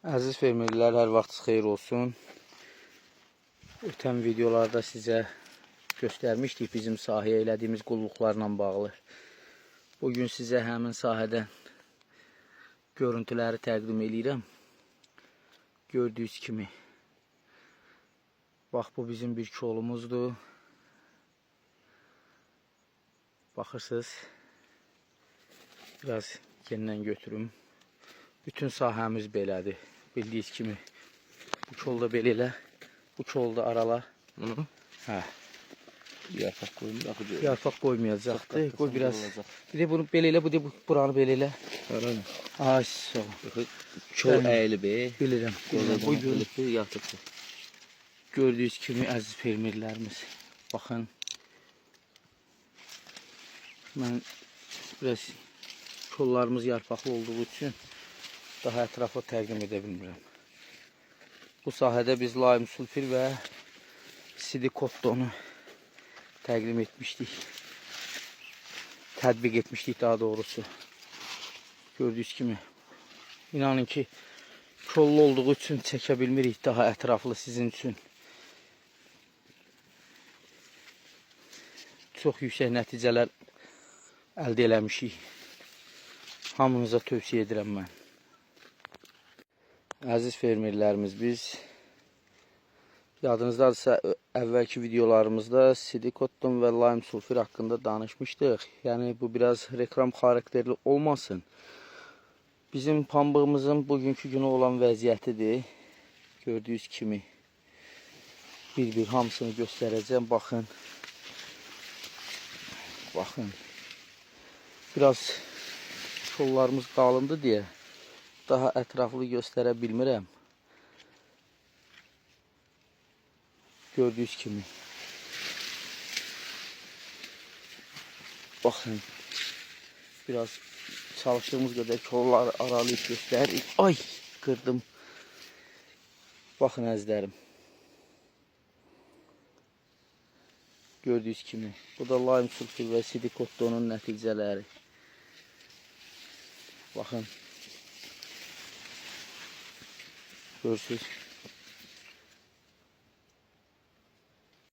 Əziz fermerlər, hər vaxtınız xeyir olsun. Ötən videolarda sizə göstərmişdik bizim sahəyə elədiyimiz qulluqlarla bağlı. Bugün sizə həmin sahədən görüntüləri təqdim edirəm. Gördüyünüz kimi. Bax, bu bizim bir kolumuzdur. Baxırsınız. Biraz yenidən götürüm. Bütün sahəmiz belədir. Bildiyiniz kimi. Bu kolda belə elə. Bu kolda arala. Hə. Yarpaq qoymayacaq. Yarpaq qoymayacaqdır. Qoy biraz. Bir də bunu belə elə, bu da buranı belə elə. Ay, sağ ol. Kol əyili be. Bilirəm. Bu görüntü yatıqdır. Gördüyünüz kimi əziz fermerlərimiz. Baxın. Mən biraz kollarımız yarpaqlı olduğu üçün daha ətraflı təqdim edə bilmirəm. Bu sahədə biz laim sulfir və sidikottonu təqdim etmişdik. Tətbiq etmişdik daha doğrusu. Gördüyünüz kimi. İnanın ki, kollu olduğu üçün çəkə bilmirik daha ətraflı sizin üçün. Çox yüksək nəticələr əldə eləmişik. Hamınıza tövsiyə edirəm mən. Əziz fermerlərimiz, biz yadınızdadırsa əvvəlki videolarımızda sidikotton və laim sulfir haqqında danışmışdıq. Yəni bu biraz reklam xarakterli olmasın. Bizim pambığımızın bugünkü günü olan vəziyyətidir. Gördüyünüz kimi bir-bir hamısını göstərəcəm. Baxın. Baxın. Biraz kollarımız qalındı deyə daha ətraflı göstərə bilmirəm. Gördüyünüz kimi. Baxın. Biraz çalışdığımız qədər kolları aralayıb göstəririk. Ay, qırdım. Baxın əzizlərim. Gördüyünüz kimi. Bu da laim sulfir və sidikottonun nəticələri. Baxın. Görürsünüz.